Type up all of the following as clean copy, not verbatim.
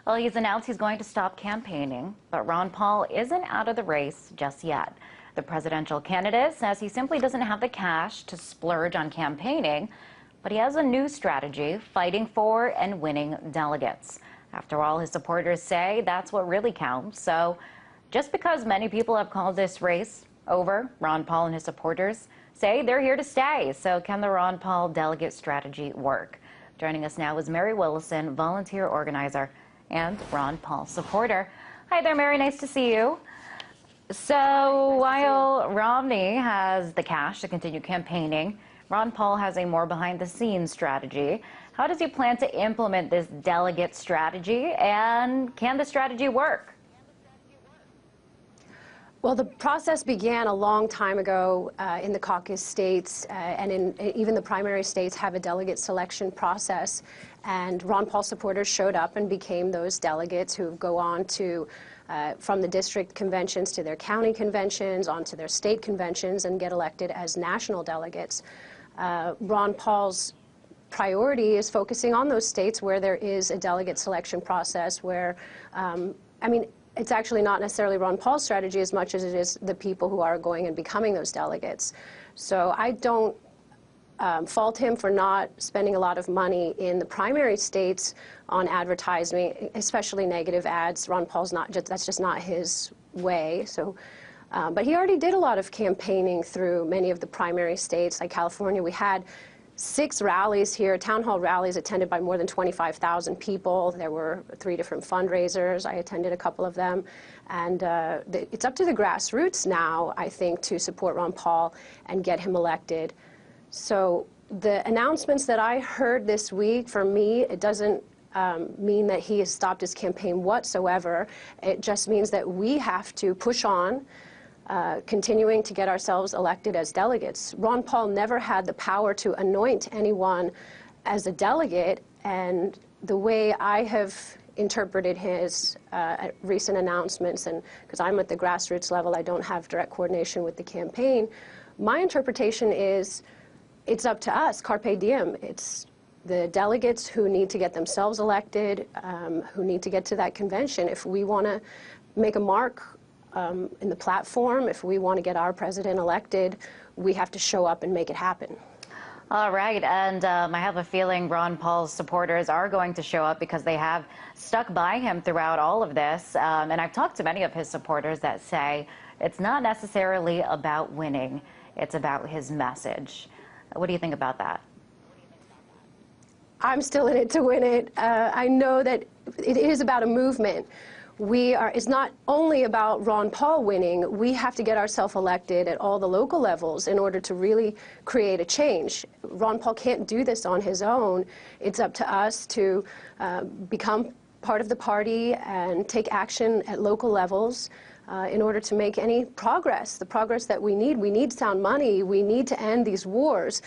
Well, he's announced he's going to stop campaigning, but Ron Paul isn't out of the race just yet. The presidential candidate says he simply doesn't have the cash to splurge on campaigning, but he has a new strategy, fighting for and winning delegates. After all, his supporters say that's what really counts. So just because many people have called this race over, Ron Paul and his supporters say they're here to stay. So can the Ron Paul delegate strategy work? Joining us now is Mary Willison, volunteer organizer and Ron Paul supporter. Hi there, Mary. Nice to see you. So while Romney has the cash to continue campaigning, Ron Paul has a more behind-the-scenes strategy. How does he plan to implement this delegate strategy, and can the strategy work? Well, the process began a long time ago in the caucus states, and even the primary states have a delegate selection process. And Ron Paul supporters showed up and became those delegates who go on to, from the district conventions to their county conventions, onto their state conventions, and get elected as national delegates. Ron Paul's priority is focusing on those states where there is a delegate selection process where, it's actually not necessarily Ron Paul's strategy as much as it is the people who are going and becoming those delegates. So I don't fault him for not spending a lot of money in the primary states on advertising, especially negative ads. Ron Paul's that's just not his way. So, but he already did a lot of campaigning through many of the primary states, like California. We had 6 rallies here, town hall rallies attended by more than 25,000 people. There were 3 different fundraisers. I attended a couple of them. And it's up to the grassroots now, I think, to support Ron Paul and get him elected. So the announcements that I heard this week, for me, it doesn't mean that he has stopped his campaign whatsoever. It just means that we have to push on, continuing to get ourselves elected as delegates. Ron Paul never had the power to anoint anyone as a delegate, and the way I have interpreted his recent announcements, and because I'm at the grassroots level, I don't have direct coordination with the campaign, my interpretation is it's up to us, carpe diem. It's the delegates who need to get themselves elected, who need to get to that convention. If we want to make a mark in the platform, if we want to get our president elected, we have to show up and make it happen. All right, and I have a feeling Ron Paul's supporters are going to show up because they have stuck by him throughout all of this. And I've talked to many of his supporters that say it's not necessarily about winning, it's about his message. What do you think about that? I'm still in it to win it. I know that it is about a movement. It's not only about Ron Paul winning. We have to get ourselves elected at all the local levels in order to really create a change. Ron Paul can't do this on his own. It's up to us to become part of the party and take action at local levels in order to make any progress, the progress that we need. We need sound money. We need to end these wars.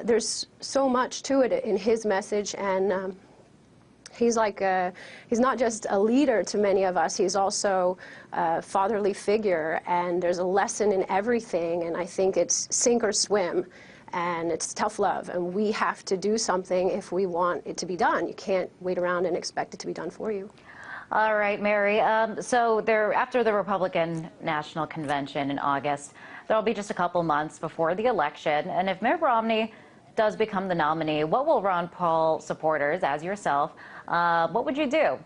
There's so much to it in his message, and he's not just a leader to many of us, he's also a fatherly figure, and there's a lesson in everything, and I think it's sink or swim, and it's tough love, and we have to do something if we want it to be done. You can't wait around and expect it to be done for you. All right, Mary. So after the Republican National Convention in August, there'll be just a couple months before the election, and if Mitt Romney does become the nominee, what will Ron Paul supporters, as yourself, what would you do?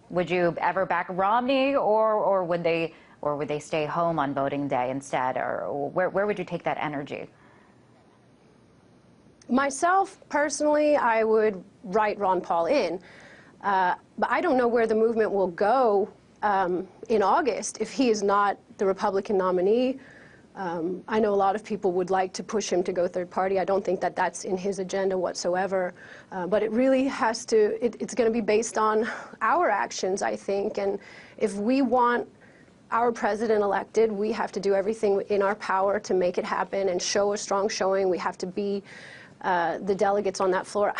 Would you ever back Romney, or would they stay home on voting day instead, or where would you take that energy? Myself, personally, I would write Ron Paul in. But I don't know where the movement will go in August if he is not the Republican nominee. I know a lot of people would like to push him to go third party. I don't think that that's in his agenda whatsoever. But it really has to, it's going to be based on our actions, I think. And if we want our president elected, we have to do everything in our power to make it happen and show a strong showing. We have to be the delegates on that floor.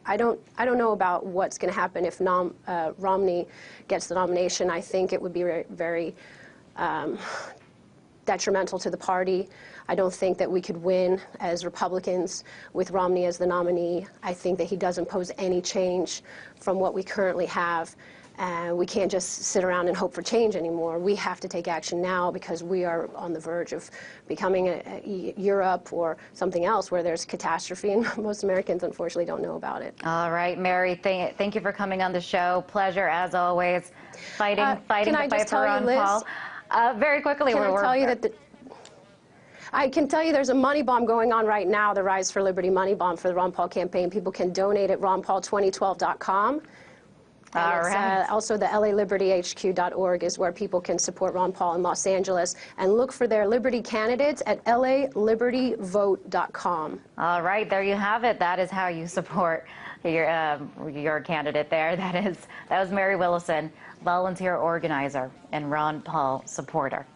I don't know about what's going to happen if Romney gets the nomination. I think it would be very detrimental to the party. I don't think that we could win as Republicans with Romney as the nominee. I think that he doesn't pose any change from what we currently have. And we can't just sit around and hope for change anymore. We have to take action now because we are on the verge of becoming Europe or something else where there's catastrophe, and most Americans unfortunately don't know about it. All right, Mary, thank you for coming on the show. Pleasure as always. Fighting the fight for Ron Paul. Very quickly, I can tell you there's a money bomb going on right now, the Rise for Liberty money bomb for the Ron Paul campaign. People can donate at ronpaul2012.com. All right. Also, the LALibertyHQ.org is where people can support Ron Paul in Los Angeles, and look for their Liberty candidates at LALibertyVote.com. All right, there you have it. That is how you support your candidate there. That was Mary Willison, volunteer organizer and Ron Paul supporter.